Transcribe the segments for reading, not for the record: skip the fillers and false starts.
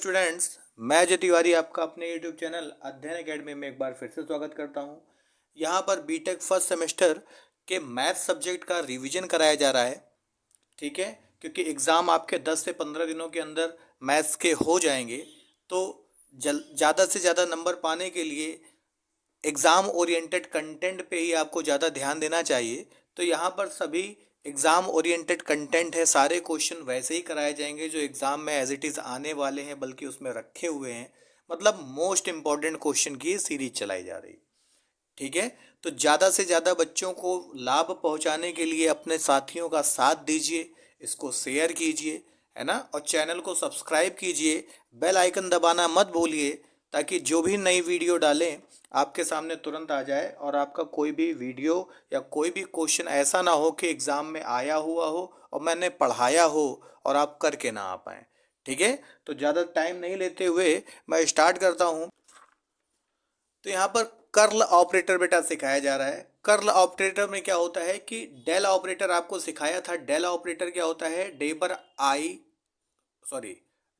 Students, मैं अजय तिवारी आपका अपने यूट्यूब चैनल अध्ययन एकेडमी में एक बार फिर से स्वागत करता हूं। यहां पर बीटेक फर्स्ट सेमेस्टर के मैथ सब्जेक्ट का रिवीजन कराया जा रहा है। ठीक है, क्योंकि एग्ज़ाम आपके 10 से 15 दिनों के अंदर मैथ्स के हो जाएंगे। तो ज़्यादा से ज़्यादा नंबर पाने के लिए एग्ज़ाम ओरिएंटेड कंटेंट पे ही आपको ज़्यादा ध्यान देना चाहिए। तो यहाँ पर सभी एग्ज़ाम ओरिएंटेड कंटेंट है, सारे क्वेश्चन वैसे ही कराए जाएंगे जो एग्ज़ाम में एज इट इज़ आने वाले हैं, बल्कि उसमें रखे हुए हैं। मतलब मोस्ट इम्पॉर्टेंट क्वेश्चन की सीरीज चलाई जा रही है। ठीक है, तो ज़्यादा से ज़्यादा बच्चों को लाभ पहुंचाने के लिए अपने साथियों का साथ दीजिए, इसको शेयर कीजिए, है ना, और चैनल को सब्सक्राइब कीजिए। बेल आइकन दबाना मत भूलिए, ताकि जो भी नई वीडियो डालें आपके सामने तुरंत आ जाए और आपका कोई भी वीडियो या कोई भी क्वेश्चन ऐसा ना हो कि एग्ज़ाम में आया हुआ हो और मैंने पढ़ाया हो और आप करके ना आ पाएँ। ठीक है, तो ज़्यादा टाइम नहीं लेते हुए मैं स्टार्ट करता हूँ। तो यहाँ पर कर्ल ऑपरेटर बेटा सिखाया जा रहा है। कर्ल ऑपरेटर में क्या होता है कि डेल ऑपरेटर आपको सिखाया था। डेल ऑपरेटर क्या होता है,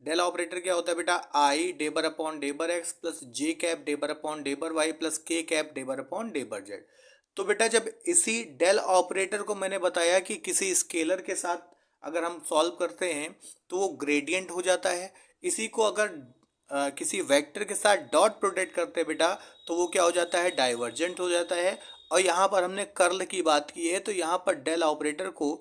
डेल ऑपरेटर क्या होता है बेटा, आई डेबर अपॉन डेबर एक्स प्लस जे कैप डेबर अपॉन डेबर वाई प्लस के कैप डेबर अपॉन डेबर जेड। तो बेटा जब इसी डेल ऑपरेटर को मैंने बताया कि किसी स्केलर के साथ अगर हम सॉल्व करते हैं तो वो ग्रेडियंट हो जाता है। इसी को अगर किसी वेक्टर के साथ डॉट प्रोडक्ट करते हैं बेटा, तो वो क्या हो जाता है, डाइवर्जेंट हो जाता है। और यहाँ पर हमने कर्ल की बात की है, तो यहाँ पर डेल ऑपरेटर को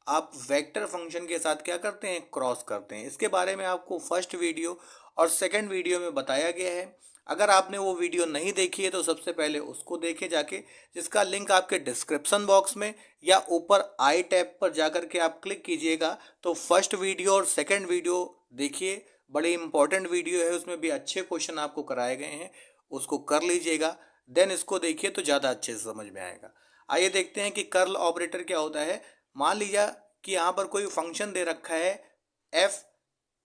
आप वेक्टर फंक्शन के साथ क्या करते हैं, क्रॉस करते हैं। इसके बारे में आपको फर्स्ट वीडियो और सेकंड वीडियो में बताया गया है। अगर आपने वो वीडियो नहीं देखी है तो सबसे पहले उसको देखे जाके, जिसका लिंक आपके डिस्क्रिप्शन बॉक्स में या ऊपर आई टैब पर जाकर के आप क्लिक कीजिएगा। तो फर्स्ट वीडियो और सेकंड वीडियो देखिए, बड़े इंपॉर्टेंट वीडियो है, उसमें भी अच्छे क्वेश्चन आपको कराए गए हैं, उसको कर लीजिएगा। देन इसको देखिए तो ज़्यादा अच्छे से समझ में आएगा। आइए देखते हैं कि कर्ल ऑपरेटर क्या होता है। मान लीजिए कि यहाँ पर कोई फंक्शन दे रखा है एफ,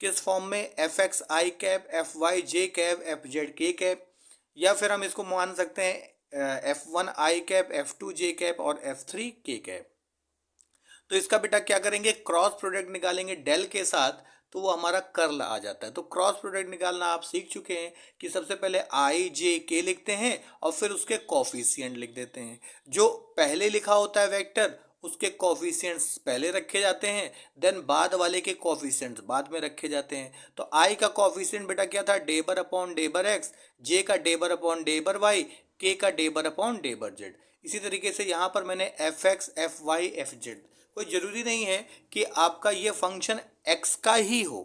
किस फॉर्म में, F x I cap F Y J cap F Z K cap, या फिर हम इसको मान सकते हैं एफ वन आई कैप एफ टू जे कैप और एफ थ्री के कैप। तो इसका बेटा क्या करेंगे, क्रॉस प्रोडक्ट निकालेंगे डेल के साथ, तो वो हमारा कर्ल आ जाता है। तो क्रॉस प्रोडक्ट निकालना आप सीख चुके हैं कि सबसे पहले आई जे के लिखते हैं और फिर उसके कॉफिशिएंट लिख देते हैं। जो पहले लिखा होता है वेक्टर, उसके कॉफिशिएंट्स पहले रखे जाते हैं, देन बाद वाले के कॉफिशिएंट्स बाद में रखे जाते हैं। तो आई का कॉफिशिएंट बेटा क्या था, डेबर अपॉन डेबर एक्स, जे का डेबर अपॉन डेबर वाई, के का डेबर अपॉन डेबर जेड। इसी तरीके से यहाँ पर मैंने F X F Y F Z, कोई ज़रूरी नहीं है कि आपका ये फंक्शन x का ही हो,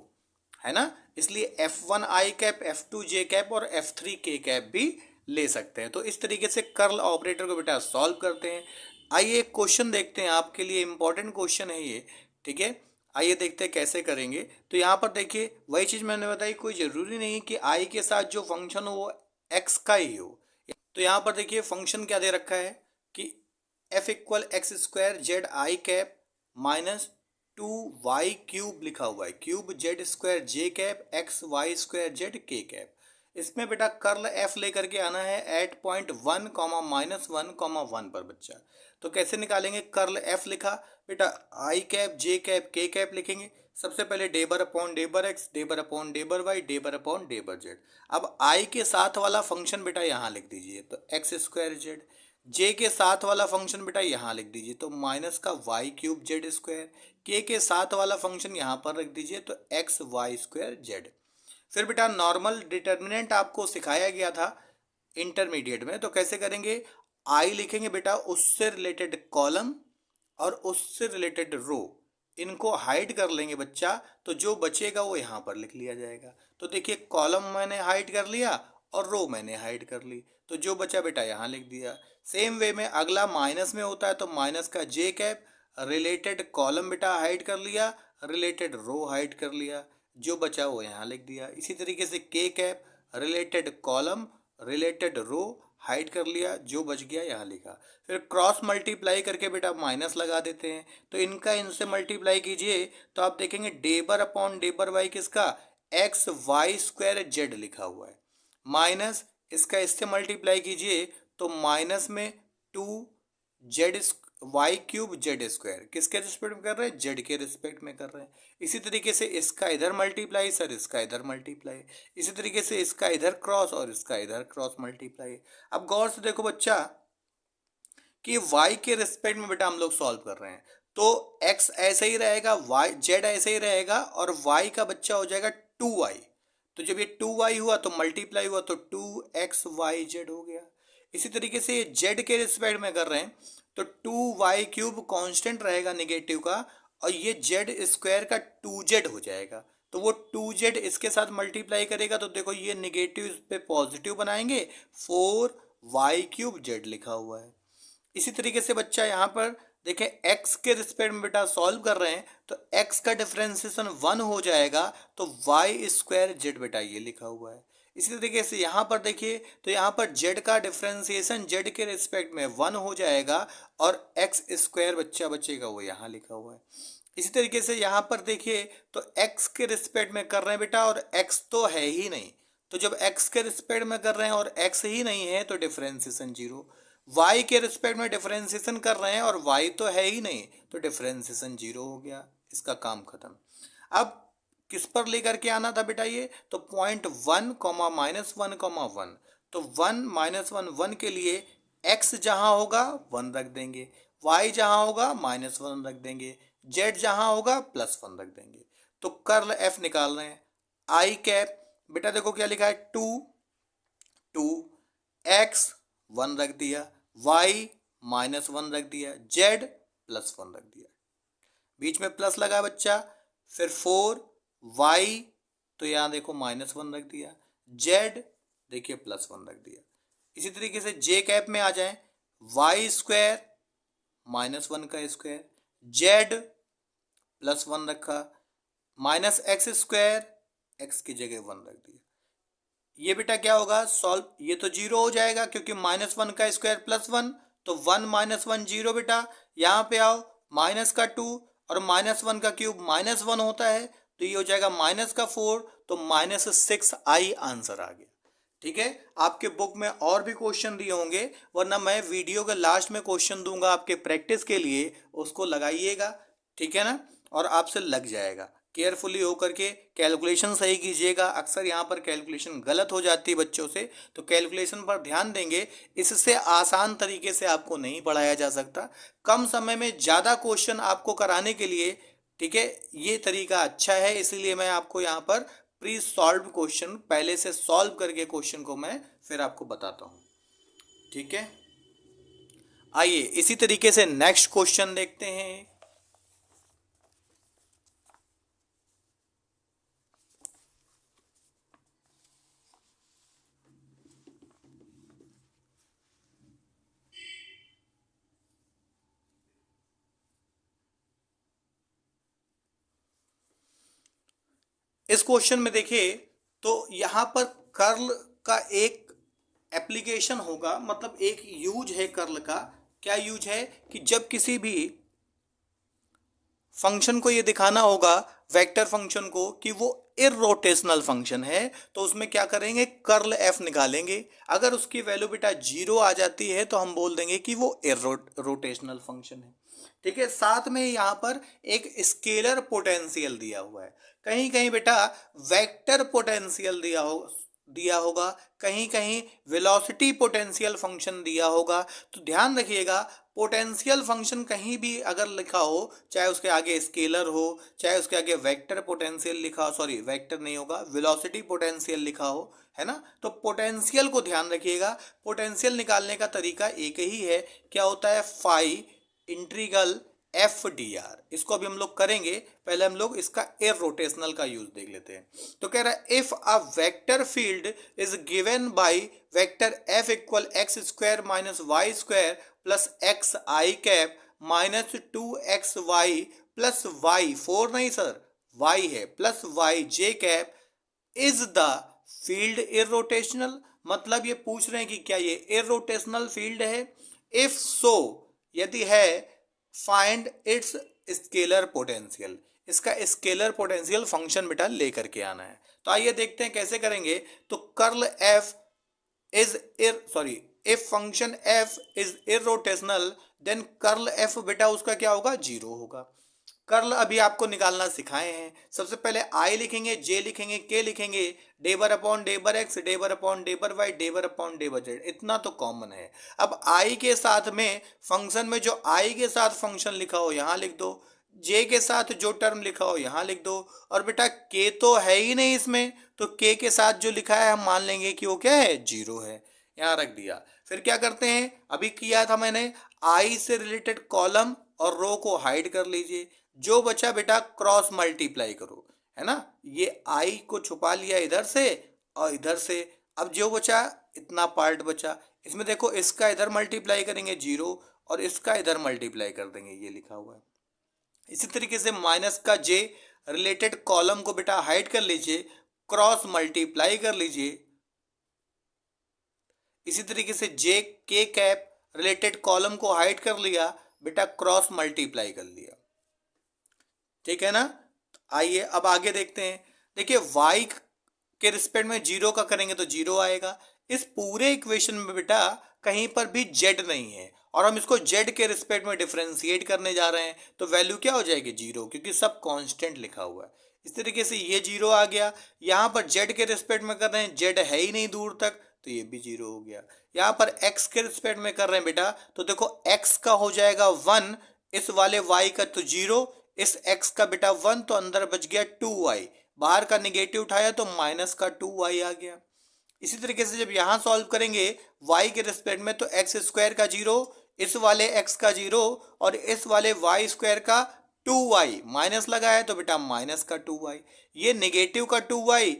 है ना, इसलिए f1 आई कैप f2 जे कैप और f3 के कैप भी ले सकते हैं। तो इस तरीके से कर्ल ऑपरेटर को बेटा सॉल्व करते हैं। आइए एक क्वेश्चन देखते हैं, आपके लिए इंपॉर्टेंट क्वेश्चन है ये। ठीक है, आइए देखते हैं कैसे करेंगे। तो यहाँ पर देखिए वही चीज़ मैंने बताई, कोई ज़रूरी नहीं कि आई के साथ जो फंक्शन हो वो एक्स का ही हो। तो यहाँ पर देखिए फंक्शन क्या दे रखा है कि F equal X square Z I cap minus 2y³ लिखा हुआ है, cube Z square J cap X Y square Z K cap. इसमें बेटा कर्ल एफ लेकर के आना है एट पॉइंट 1 कॉमा -1 कॉमा 1 पर बच्चा। तो कैसे निकालेंगे, कर्ल एफ लिखा बेटा, I cap J cap K cap लिखेंगे। सबसे पहले डेबर अपॉन डेबर एक्स डेबर अपॉन डेबर वाई डेबर अपॉन डेबर जेड। अब आई के साथ वाला फंक्शन बेटा यहाँ लिख दीजिए, तो एक्स स्क्वायर जेड। जे के साथ वाला फंक्शन बेटा यहाँ लिख दीजिए, तो माइनस का y³ जेड स्क्वायर। के साथ वाला फंक्शन यहाँ पर रख दीजिए, तो एक्स वाई स्क्वायर जेड। फिर बेटा नॉर्मल डिटर्मिनेंट आपको सिखाया गया था इंटरमीडिएट में, तो कैसे करेंगे, आई लिखेंगे बेटा, उससे रिलेटेड कॉलम और उससे रिलेटेड रो, इनको हाइड कर लेंगे बच्चा, तो जो बचेगा वो यहाँ पर लिख लिया जाएगा। तो देखिए कॉलम मैंने हाइड कर लिया और रो मैंने हाइड कर ली, तो जो बचा बेटा यहाँ लिख दिया। सेम वे में अगला माइनस में होता है, तो माइनस का जे कैप, रिलेटेड कॉलम बेटा हाइड कर लिया, रिलेटेड रो हाइड कर लिया, जो बचा वो यहाँ लिख दिया। इसी तरीके से के कैप, रिलेटेड कॉलम रिलेटेड रो हाइड कर लिया, जो बच गया यहाँ लिखा। फिर क्रॉस मल्टीप्लाई करके बेटा माइनस लगा देते हैं, तो इनका इनसे मल्टीप्लाई कीजिए तो आप देखेंगे डेबर अपॉन डेबर वाई किसका, एक्स वाई स्क्वायर जेड लिखा हुआ है, माइनस इसका इससे मल्टीप्लाई कीजिए तो माइनस में 2 Z Y cube Z square, किसके रिस्पेक्ट में कर रहे हैं, जेड के रिस्पेक्ट में कर रहे हैं। इसी तरीके से इसका इधर मल्टीप्लाई सर, इसका इधर मल्टीप्लाई, इसी तरीके से इसका इधर क्रॉस और इसका इधर क्रॉस मल्टीप्लाई। अब गौर से देखो बच्चा कि y के रिस्पेक्ट में बेटा हम लोग सॉल्व कर रहे हैं, तो x ऐसे ही रहेगा, y z ऐसे ही रहेगा और y का बच्चा हो जाएगा 2y। तो जब ये 2y हुआ तो मल्टीप्लाई हुआ तो 2xyz हो गया। इसी तरीके से ये z के रिस्पेक्ट में कर रहे हैं तो 2y क्यूब कांस्टेंट रहेगा नेगेटिव का, और ये z स्क्वायर का 2z हो जाएगा। तो वो 2z इसके साथ मल्टीप्लाई करेगा तो देखो ये नेगेटिव इस पे पॉजिटिव बनाएंगे, 4y क्यूब z लिखा हुआ है। इसी तरीके से बच्चा यहाँ पर देखें x के रिस्पेक्ट में बेटा सॉल्व कर रहे हैं तो x का डिफरेंशिएशन 1 हो जाएगा, तो वाई स्क्वायर जेड बेटा ये लिखा हुआ है। इसी तरीके से यहाँ पर देखिए तो यहाँ पर z का डिफरेंशिएशन z के रिस्पेक्ट में 1 हो जाएगा और x स्क्वायर बच्चा बचेगा वो यहाँ लिखा हुआ है। इसी तरीके से यहाँ पर देखिए तो x के रिस्पेक्ट में कर रहे हैं बेटा और x तो है ही नहीं, तो जब x के रिस्पेक्ट में कर रहे हैं और x ही नहीं है तो डिफरेंशिएशन 0। y के रिस्पेक्ट में डिफरेंशिएशन कर रहे हैं और y तो है ही नहीं तो डिफरेंशिएशन 0 हो गया, इसका काम खत्म। अब किस पर लेकर के आना था बेटा ये, तो पॉइंट 1 कॉमा -1 तो 1 -1 के लिए x जहां होगा 1 रख देंगे, y जहां होगा -1 रख देंगे, z जहां होगा +1 रख देंगे। तो कर्ल f निकाल रहे हैं, आई कैप बेटा देखो क्या लिखा है 2 x 1 रख दिया, y -1 रख दिया, z +1 रख दिया, बीच में प्लस लगा बच्चा, फिर 4y तो यहाँ देखो -1 रख दिया, z देखिए +1 रख दिया। इसी तरीके से j कैप में आ जाए, y स्क्वायर -1 का स्क्वायर, z +1 रखा, -x स्क्वायर x की जगह 1 रख दिया। ये बेटा क्या होगा सॉल्व, ये तो 0 हो जाएगा क्योंकि -1 का स्क्वायर +1, तो 1 -1 0 बेटा। यहाँ पे आओ -2 और -1 का क्यूब -1 होता है तो ये हो जाएगा -4, तो -6i आंसर आ गया। ठीक है, आपके बुक में और भी क्वेश्चन दिए होंगे, वरना मैं वीडियो के लास्ट में क्वेश्चन दूंगा आपके प्रैक्टिस के लिए, उसको लगाइएगा। ठीक है ना, और आपसे लग जाएगा। केयरफुली होकर के कैलकुलेशन सही कीजिएगा, अक्सर यहाँ पर कैलकुलेशन गलत हो जाती है बच्चों से, तो कैलकुलेशन पर ध्यान देंगे। इससे आसान तरीके से आपको नहीं पढ़ाया जा सकता, कम समय में ज़्यादा क्वेश्चन आपको कराने के लिए, ठीक है, ये तरीका अच्छा है। इसलिए मैं आपको यहाँ पर प्री सॉल्व क्वेश्चन पहले से सॉल्व करके क्वेश्चन को मैं फिर आपको बताता हूँ। ठीक है, आइए इसी तरीके से नेक्स्ट क्वेश्चन देखते हैं। इस क्वेश्चन में देखिए तो यहाँ पर कर्ल का एक एप्लीकेशन होगा, मतलब एक यूज है कर्ल का। क्या यूज है कि जब किसी भी फंक्शन को ये दिखाना होगा, वेक्टर फंक्शन को, कि वो इररोटेशनल फंक्शन है, तो उसमें क्या करेंगे कर्ल एफ निकालेंगे। अगर उसकी वैल्यू बेटा 0 आ जाती है तो हम बोल देंगे कि वो इररोटेशनल फंक्शन है। ठीक है, साथ में यहाँ पर एक स्केलर पोटेंशियल दिया हुआ है, कहीं कहीं बेटा वेक्टर पोटेंशियल दिया होगा, कहीं कहीं वेलोसिटी पोटेंशियल फंक्शन दिया होगा। तो ध्यान रखिएगा, पोटेंशियल फंक्शन कहीं भी अगर लिखा हो, चाहे उसके आगे स्केलर हो, चाहे उसके आगे वेक्टर पोटेंशियल लिखा हो, सॉरी वेक्टर नहीं होगा, वेलोसिटी पोटेंशियल लिखा हो, है ना, तो पोटेंशियल को ध्यान रखिएगा। पोटेंशियल निकालने का तरीका एक ही है, क्या होता है phi integral F D R. इसको अभी हम लोग करेंगे, पहले हम लोग इसका एर रोटेशनल का यूज देख लेते हैं। तो कह रहा है if a vector field is given by vector F equal X square minus Y square plus X I cap minus 2xy plus Y, 4 नहीं सर वाई है, plus Y J cap is the field irrotational. मतलब ये पूछ रहे हैं कि क्या ये इरोटेशनल फील्ड है। इफ सो यदि है, फाइंड इट्स स्केलर पोटेंशियल। इसका स्केलर पोटेंशियल फंक्शन बेटा लेकर के आना है। तो आइए देखते हैं कैसे करेंगे। तो curl F is if function F is irrotational then curl F बेटा उसका क्या होगा, जीरो होगा। कर्ल अभी आपको निकालना सिखाए हैं। सबसे पहले आई लिखेंगे, जे लिखेंगे, के लिखेंगे, डेबर अपॉन डेबर एक्स, डेबर अपॉन डेबर वाई, डेबर अपॉन डेबर जेड, इतना तो कॉमन है। अब आई के साथ में फंक्शन में जो आई के साथ फंक्शन लिखा हो यहाँ लिख दो, जे के साथ जो टर्म लिखा हो यहाँ लिख दो, और बेटा के तो है ही नहीं इसमें, तो के के साथ जो लिखा है हम मान लेंगे कि वो क्या है, जीरो है, यहाँ रख दिया। फिर क्या करते हैं, अभी किया था मैंने, आई से रिलेटेड कॉलम और रो को हाइड कर लीजिए, जो बचा बेटा क्रॉस मल्टीप्लाई करो, है ना, ये आई को छुपा लिया इधर से और इधर से। अब जो बचा इतना पार्ट बचा, इसमें देखो इसका इधर मल्टीप्लाई करेंगे जीरो और इसका इधर मल्टीप्लाई कर देंगे, ये लिखा हुआ है। इसी तरीके से माइनस का जे रिलेटेड कॉलम को बेटा हाइड कर लीजिए, क्रॉस मल्टीप्लाई कर लीजिए। इसी तरीके से जे के कैप रिलेटेड कॉलम को हाइड कर लिया बेटा, क्रॉस मल्टीप्लाई कर लिया, ठीक है ना। आइए अब आगे देखते हैं। देखिए y के रिस्पेक्ट में जीरो का करेंगे तो जीरो आएगा। इस पूरे इक्वेशन में बेटा कहीं पर भी z नहीं है और हम इसको z के रिस्पेक्ट में डिफरेंशिएट करने जा रहे हैं, तो वैल्यू क्या हो जाएगी, जीरो, क्योंकि सब कांस्टेंट लिखा हुआ है। इस तरीके से ये जीरो आ गया। यहाँ पर z के रिस्पेक्ट में कर रहे हैं, z है ही नहीं दूर तक, तो ये भी जीरो हो गया। यहाँ पर x के रिस्पेक्ट में कर रहे हैं बेटा, तो देखो x का हो जाएगा वन, इस वाले y का तो जीरो, इस x का बेटा वन, तो अंदर बच गया 2y, बाहर का निगेटिव उठाया तो माइनस का 2y आ गया। इसी तरीके से जब यहाँ सॉल्व करेंगे y के रिस्पेक्ट में, तो एक्स स्क्वायर का जीरो, इस वाले x का जीरो और इस वाले y स्क्वायर का 2y, माइनस लगा है तो बेटा माइनस का 2y, ये निगेटिव का 2y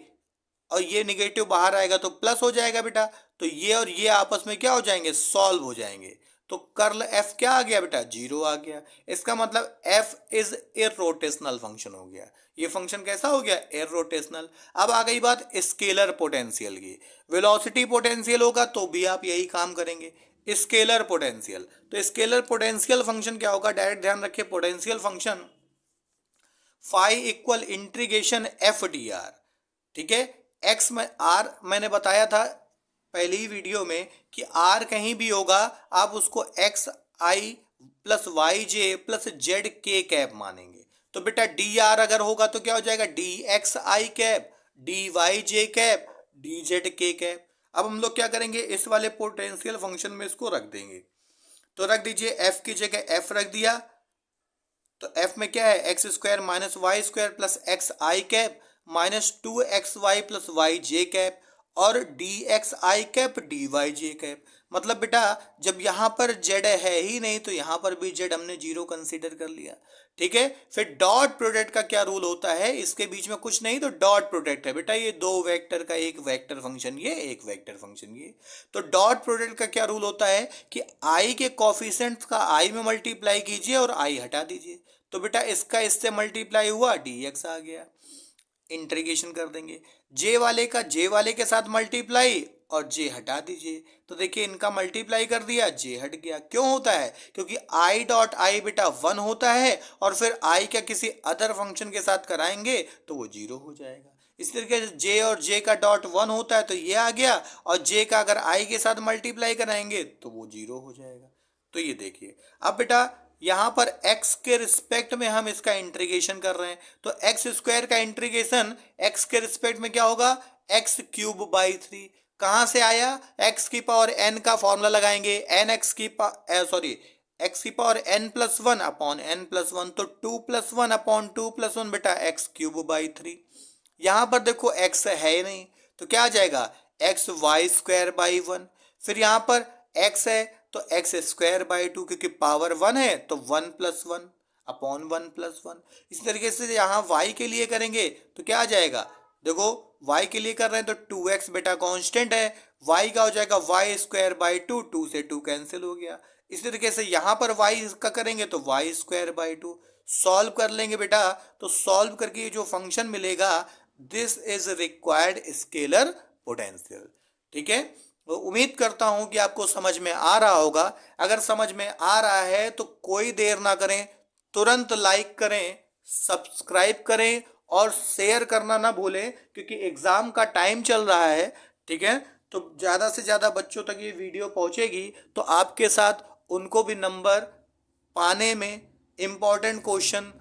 और ये निगेटिव बाहर आएगा तो प्लस हो जाएगा बेटा, तो ये और ये आपस में क्या हो जाएंगे, सॉल्व हो जाएंगे। तो कर्ल एफ क्या आ गया बेटा, जीरो आ गया। इसका मतलब एफ इज इरोटेशनल फंक्शन हो गया। ये फंक्शन कैसा हो गया, इरोटेशनल। अब आ गई बात स्केलर पोटेंशियल की। वेलोसिटी पोटेंशियल होगा तो भी आप यही काम करेंगे, स्केलर पोटेंशियल। तो स्केलर पोटेंशियल फंक्शन क्या होगा, डायरेक्ट ध्यान रखिए, potential function phi equal integration F D R, ठीक है। एक्स में आर मैंने बताया था पहली वीडियो में कि आर कहीं भी होगा आप उसको एक्स आई प्लस वाई जे प्लस जेड के कैप मानेंगे। तो बेटा डी आर अगर होगा तो क्या हो जाएगा, D X I cap, D Y J cap, D Z K cap. अब हम लोग क्या करेंगे, इस वाले पोटेंशियल फंक्शन में इसको रख देंगे। तो रख दीजिए, एफ की जगह एफ रख दिया, तो एफ में क्या है, X square minus Y square plus X I cap minus 2xy plus Y J cap और D X I cap D Y J cap. मतलब बेटा जब यहाँ पर जेड है ही नहीं तो यहाँ पर भी जेड हमने जीरो कंसीडर कर लिया, ठीक है। फिर डॉट प्रोडक्ट का क्या रूल होता है, इसके बीच में कुछ नहीं तो डॉट प्रोडक्ट है बेटा, ये दो वेक्टर का एक वेक्टर फंक्शन, ये एक वेक्टर फंक्शन ये। तो डॉट प्रोडक्ट का क्या रूल होता है कि आई के कॉफिशेंट्स का आई में मल्टीप्लाई कीजिए और आई हटा दीजिए। तो बेटा इसका इससे मल्टीप्लाई हुआ, डी एक्स आ गया, इंटीग्रेशन कर देंगे। जे वाले का जे वाले के साथ मल्टीप्लाई और जे हटा दीजिए, तो देखिए इनका मल्टीप्लाई कर दिया, जे हट गया। क्यों होता है, क्योंकि आई डॉट आई बेटा वन होता है और फिर आई का किसी अदर फंक्शन के साथ कराएंगे तो वो जीरो हो जाएगा। इस तरीके से जे और जे का डॉट वन होता है तो ये आ गया, और जे का अगर आई के साथ मल्टीप्लाई कराएंगे तो वो जीरो हो जाएगा। तो ये देखिए अब बेटा यहाँ पर x के रिस्पेक्ट में हम इसका इंटीग्रेशन कर रहे हैं, तो एक्स स्क्वायर का इंटीग्रेशन x के रिस्पेक्ट में क्या होगा, एक्स क्यूब बाई 3। कहाँ से आया, x की पावर n का फॉर्मूला लगाएंगे, एन एक्स की एक्स की power n plus one upon n plus one, तो 2 plus one upon 2 plus one बेटा एक्स क्यूब बाई 3। यहाँ पर देखो x है नहीं तो क्या आ जाएगा, एक्स वाई स्क्वायर बाई 1। फिर यहाँ पर x है तो एक्स स्क्वायर बाई 2, क्योंकि पावर 1 है तो 1 plus one upon 1 plus one. इस तरीके से यहाँ y के लिए करेंगे तो क्या आ जाएगा, देखो y के लिए कर रहे हैं तो 2x बेटा कांस्टेंट है, y का हो जाएगा वाई स्क्वायर बाई 2, 2 से 2 कैंसिल हो गया। इस तरीके से यहाँ पर y का करेंगे तो वाई स्क्वायर बाई 2, सॉल्व कर लेंगे बेटा, तो सॉल्व करके जो फंक्शन मिलेगा this is required scalar potential, ठीक है। तो उम्मीद करता हूं कि आपको समझ में आ रहा होगा। अगर समझ में आ रहा है तो कोई देर ना करें, तुरंत लाइक करें, सब्सक्राइब करें और शेयर करना ना भूलें, क्योंकि एग्जाम का टाइम चल रहा है, ठीक है। तो ज़्यादा से ज़्यादा बच्चों तक ये वीडियो पहुंचेगी तो आपके साथ उनको भी नंबर पाने में, इम्पॉर्टेंट क्वेश्चन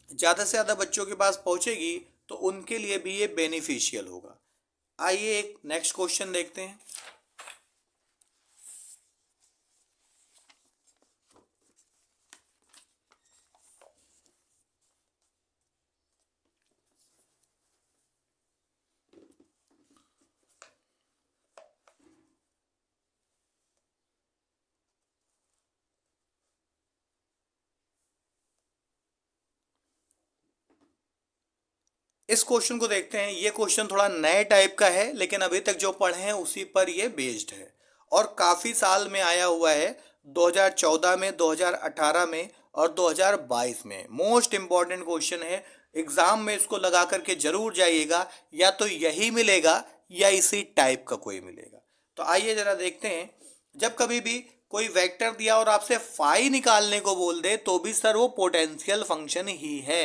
ज़्यादा से ज़्यादा बच्चों के पास पहुंचेगी तो उनके लिए भी ये बेनिफिशियल होगा। आइए एक नेक्स्ट क्वेश्चन देखते हैं। इस क्वेश्चन को देखते हैं। ये क्वेश्चन थोड़ा नए टाइप का है लेकिन अभी तक जो पढ़े हैं उसी पर ये बेस्ड है और काफ़ी साल में आया हुआ है, 2014 में, 2018 में और 2022 में। मोस्ट इम्पॉर्टेंट क्वेश्चन है, एग्जाम में इसको लगा करके जरूर जाइएगा, या तो यही मिलेगा या इसी टाइप का कोई मिलेगा। तो आइए जरा देखते हैं। जब कभी भी कोई वेक्टर दिया और आपसे फाई निकालने को बोल दे तो भी सर वो पोटेंशियल फंक्शन ही है।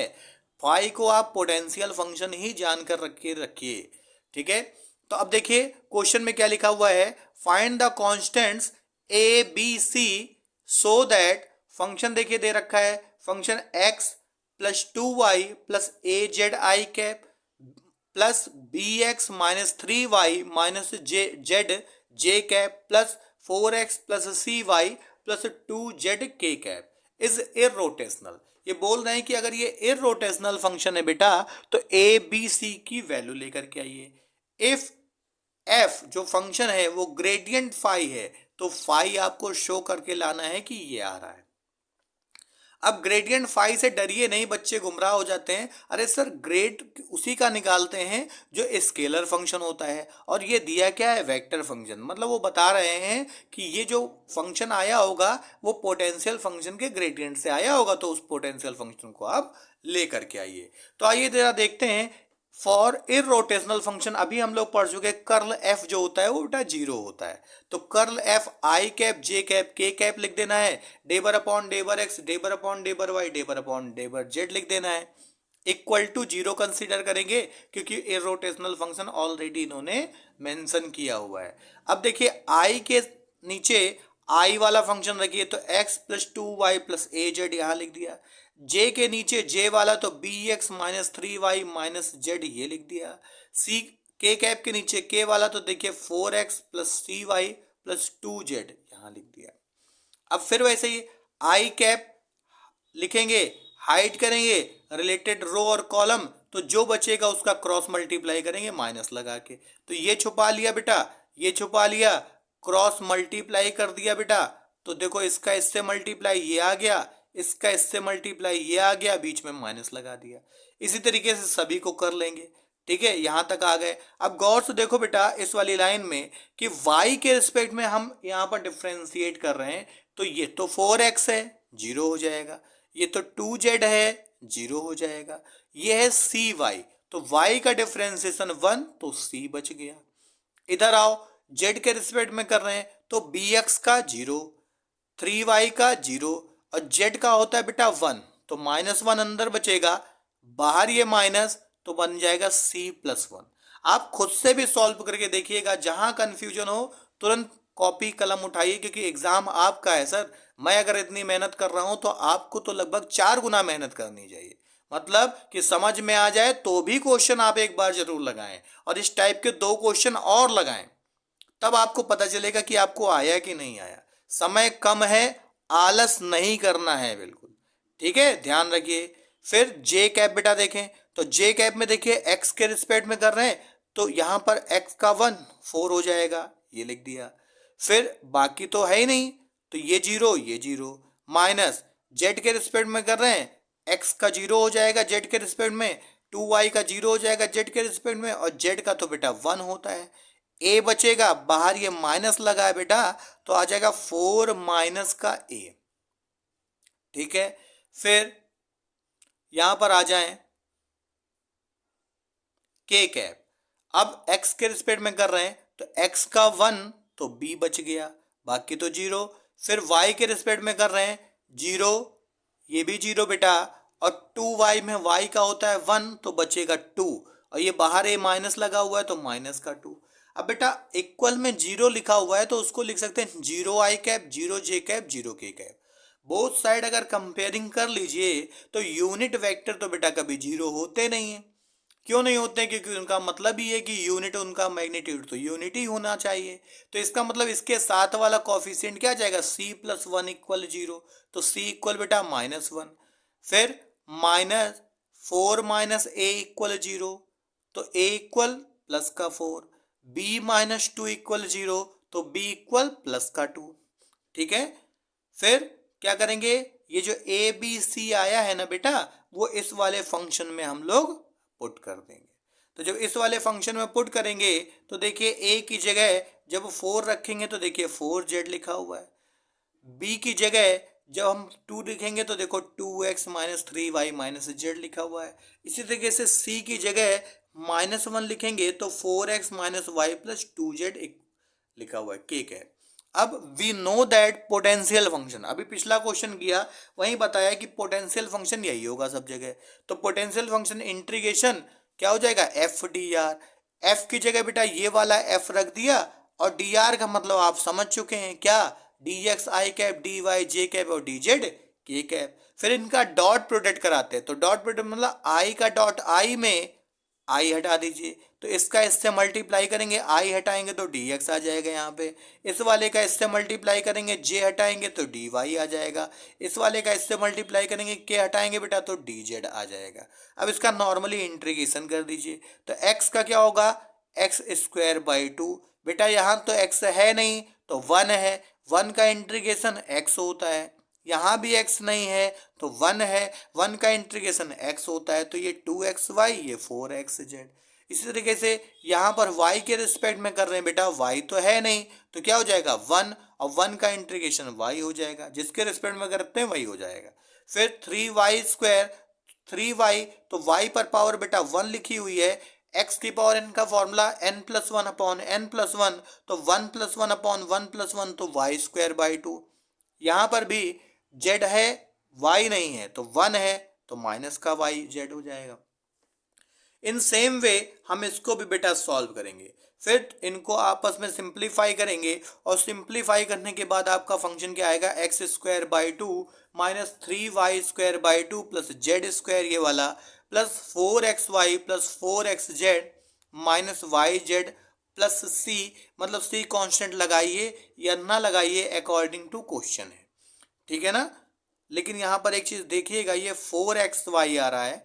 फाई को आप पोटेंशियल फंक्शन ही जानकर रखिए। ठीक है, तो अब देखिए क्वेश्चन में क्या लिखा हुआ है, find the constants A B C so that, function देखिए दे रखा है, function x plus 2y plus A Z I cap plus B X minus 3y minus Z J cap plus 4x plus C Y plus 2z K cap is इररोटेशनल। ये बोल रहे हैं कि अगर ये इररोटेशनल फंक्शन है बेटा तो ए बी सी की वैल्यू लेकर के आइए। इफ एफ जो फंक्शन है वो ग्रेडियंट फाई है तो फाई आपको शो करके लाना है कि ये आ रहा है। अब ग्रेडियंट फाई से डरिए नहीं, बच्चे गुमराह हो जाते हैं, अरे सर ग्रेड उसी का निकालते हैं जो स्केलर फंक्शन होता है और ये दिया क्या है, वेक्टर फंक्शन। मतलब वो बता रहे हैं कि ये जो फंक्शन आया होगा वो पोटेंशियल फंक्शन के ग्रेडियंट से आया होगा, तो उस पोटेंशियल फंक्शन को आप लेकर के आइए। तो आइए जरा देखते हैं फॉर इररोटेशनल फंक्शन। अभी हम लोग पढ़ चुके, कर्ल एफ जो होता है वो बेटा जीरो होता है, तो curl F I cap J cap K cap लिख देना है, डेबर अपॉन डेबर एक्स डेबर अपॉन डेबर वाई डेबर अपॉन डेबर जेड लिख देना है, इक्वल टू जीरो कंसीडर करेंगे क्योंकि इररोटेशनल फंक्शन ऑलरेडी इन्होंने मेंशन किया हुआ है। अब देखिए आई के नीचे आई वाला फंक्शन रखिए तो x plus 2y plus A Z यहाँ लिख दिया, जे के नीचे जे वाला तो B X minus 3y minus Z ये लिख दिया, सी के कैप के नीचे के वाला तो देखिए 4x plus C Y plus 2z यहाँ लिख दिया। अब फिर वैसे ही आई कैप लिखेंगे, हाइड करेंगे रिलेटेड रो और कॉलम, तो जो बचेगा उसका क्रॉस मल्टीप्लाई करेंगे माइनस लगा के, तो ये छुपा लिया बेटा, ये छुपा लिया, क्रॉस मल्टीप्लाई कर दिया बेटा, तो देखो इसका इससे मल्टीप्लाई ये आ गया, इसका इससे मल्टीप्लाई ये आ गया, बीच में माइनस लगा दिया। इसी तरीके से सभी को कर लेंगे। ठीक है, यहां तक आ गए। अब गौर से देखो बेटा इस वाली लाइन में कि y के रिस्पेक्ट में हम यहां पर डिफ्रेंशिएट कर रहे हैं, तो ये तो 4x है, जीरो हो जाएगा, ये तो 2z है, जीरो हो जाएगा, ये है सी वाई, तो y का डिफ्रेंसिएशन 1 तो c बच गया। इधर आओ, z के रिस्पेक्ट में कर रहे हैं तो bx का जीरो, 3y का जीरो और z का होता है बेटा 1, तो -1 अंदर बचेगा, बाहर ये माइनस, तो बन जाएगा c प्लस 1। आप खुद से भी सॉल्व करके देखिएगा, जहां कंफ्यूजन हो तुरंत कॉपी कलम उठाइए क्योंकि एग्जाम आपका है सर। मैं अगर इतनी मेहनत कर रहा हूं तो आपको तो लगभग 4 गुना मेहनत करनी चाहिए, मतलब कि समझ में आ जाए तो भी क्वेश्चन आप एक बार जरूर लगाएं और इस टाइप के 2 क्वेश्चन और लगाएं, तब आपको पता चलेगा कि आपको आया कि नहीं आया। समय कम है, आलस नहीं करना है बिल्कुल। ठीक है, ध्यान रखिए। फिर जे कैप बेटा देखें तो जे कैप में देखिए एक्स के रिस्पेक्ट में कर रहे हैं तो यहां पर एक्स का 1 4 हो जाएगा, ये लिख दिया। फिर बाकी तो है ही नहीं, तो ये जीरो ये जीरो, माइनस जेड के रिस्पेक्ट में कर रहे हैं, एक्स का जीरो हो जाएगा जेड के रिस्पेक्ट में, 2y का जीरो हो जाएगा जेड के रिस्पेक्ट में, और जेड का तो बेटा 1 होता है। ए बचेगा, बाहर ये माइनस लगा है बेटा, तो आ जाएगा 4 माइनस का ए। ठीक है, फिर यहां पर आ जाएं के कैप, अब x के रिस्पेक्ट में कर रहे हैं तो x का 1 तो b बच गया, बाकी तो जीरो। फिर y के रिस्पेक्ट में कर रहे हैं जीरो, ये भी जीरो बेटा, और 2y में y का होता है 1 तो बचेगा 2, और ये बाहर ए माइनस लगा हुआ है तो माइनस का 2। अब बेटा इक्वल में 0 लिखा हुआ है तो उसको लिख सकते हैं 0 आई कैप 0 जे कैप 0 के कैप। बोथ साइड अगर कंपेयरिंग कर लीजिए तो यूनिट वेक्टर तो बेटा कभी 0 होते नहीं है। क्यों नहीं होते हैं? क्योंकि उनका मतलब ही है कि यूनिट, उनका मैग्नीट्यूड तो यूनिट ही होना चाहिए। तो इसका मतलब इसके साथ वाला कॉफिशिएंट क्या आ जाएगा, c प्लस 1 इक्वल 0। तो c इक्वल बेटा -1। फिर -4 माइनस ए इक्वल 0, तो a इक्वल प्लस का 4। b माइनस 2 इक्वल 0, तो b इक्वल प्लस का 2। ठीक है। फिर क्या करेंगे, ये जो ए बी सी आया है ना बेटा, वो इस वाले फंक्शन में हम लोग पुट कर देंगे। तो जब इस वाले फंक्शन में पुट करेंगे तो देखिए ए की जगह जब 4 रखेंगे तो देखिए 4z लिखा हुआ है। बी की जगह जब हम 2 लिखेंगे तो देखो 2x minus 3y minus Z लिखा हुआ है। इसी तरीके से सी की जगह -1 लिखेंगे तो 4x minus Y plus 2z लिखा हुआ है, ठीक है। अब we know that potential function, अभी पिछला क्वेश्चन किया वहीं बताया कि पोटेंशियल फंक्शन यही होगा सब जगह। तो पोटेंशियल फंक्शन इंटीग्रेशन क्या हो जाएगा, एफ डी आर। एफ की जगह बेटा ये वाला एफ रख दिया और डी आर का मतलब आप समझ चुके हैं क्या, D X I cap D Y J cap और डी जेड के कैप। फिर इनका डॉट प्रोडक्ट कराते हैं तो डॉट प्रोडक्ट मतलब आई का डॉट आई में आई हटा दीजिए, तो इसका इससे मल्टीप्लाई करेंगे, आई हटाएंगे तो डी एक्स आ जाएगा यहाँ पे। इस वाले का इससे मल्टीप्लाई करेंगे, जे हटाएंगे तो डी वाई आ जाएगा। इस वाले का इससे मल्टीप्लाई करेंगे, के हटाएंगे बेटा तो डी जेड आ जाएगा। अब इसका नॉर्मली इंटीग्रेशन कर दीजिए तो एक्स का क्या होगा, एक्स स्क्वायर बाई 2। बेटा यहाँ तो एक्स है नहीं तो 1 है, 1 का इंटीग्रेशन एक्स होता है। यहाँ भी x नहीं है तो 1 है, 1 का इंटीग्रेशन x होता है, तो ये 2xy ये 4xz। इसी तरीके से यहाँ पर y के रिस्पेक्ट में कर रहे हैं बेटा, y तो है नहीं तो क्या हो जाएगा 1, और 1 का इंटीग्रेशन y हो जाएगा, जिसके रिस्पेक्ट में करते हैं वही हो जाएगा। फिर 3y स्क्वायर 3y, तो y पर पावर बेटा 1 लिखी हुई है, x की पावर n का formula n plus 1 upon n plus 1, तो 1 प्लस 1 अपॉन 1 प्लस 1 तो y स्क्वायर बाई 2। यहाँ पर भी z है y नहीं है तो 1 है तो माइनस का y z हो जाएगा। इन सेम वे हम इसको भी बेटा सॉल्व करेंगे, फिर इनको आपस में सिंप्लीफाई करेंगे और सिंप्लीफाई करने के बाद आपका फंक्शन क्या आएगा, X square by 2 minus 3y square by 2 plus Z square ये वाला plus 4xy plus 4xz minus Y Z plus c, मतलब c कांस्टेंट लगाइए या ना लगाइए अकॉर्डिंग टू क्वेश्चन है, ठीक है ना। लेकिन यहाँ पर एक चीज देखिएगा, ये 4xy आ रहा है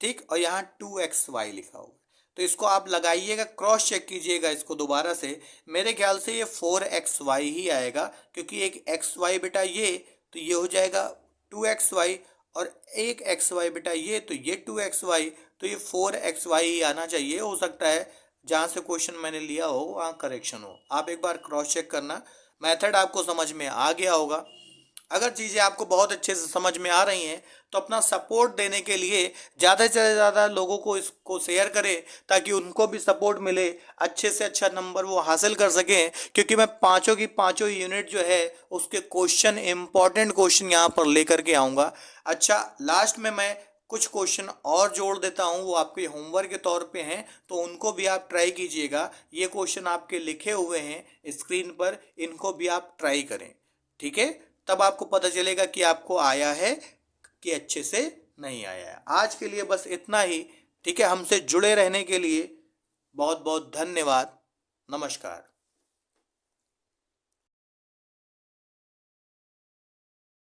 ठीक, और यहाँ 2xy लिखा हुआ है, तो इसको आप लगाइएगा, क्रॉस चेक कीजिएगा इसको दोबारा से। मेरे ख्याल से ये 4xy ही आएगा क्योंकि एक xy बेटा ये, तो ये हो जाएगा 2xy, और एक xy बेटा ये, तो ये 2xy, तो ये 4xy ही आना चाहिए। हो सकता है जहाँ से क्वेश्चन मैंने लिया हो वहाँ करेक्शन हो, आप एक बार क्रॉस चेक करना। मेथड आपको समझ में आ गया होगा। अगर चीज़ें आपको बहुत अच्छे से समझ में आ रही हैं तो अपना सपोर्ट देने के लिए ज़्यादा से ज़्यादा लोगों को इसको शेयर करें ताकि उनको भी सपोर्ट मिले, अच्छे से अच्छा नंबर वो हासिल कर सकें। क्योंकि मैं पाँचों की पाँचों यूनिट जो है उसके क्वेश्चन, इम्पॉर्टेंट क्वेश्चन यहाँ पर लेकर के आऊँगा। अच्छा, लास्ट में मैं कुछ क्वेश्चन और जोड़ देता हूँ, वो आपके होमवर्क के तौर पे हैं, तो उनको भी आप ट्राई कीजिएगा। ये क्वेश्चन आपके लिखे हुए हैं स्क्रीन पर, इनको भी आप ट्राई करें, ठीक है। तब आपको पता चलेगा कि आपको आया है कि अच्छे से नहीं आया है। आज के लिए बस इतना ही, ठीक है। हमसे जुड़े रहने के लिए बहुत बहुत धन्यवाद। नमस्कार।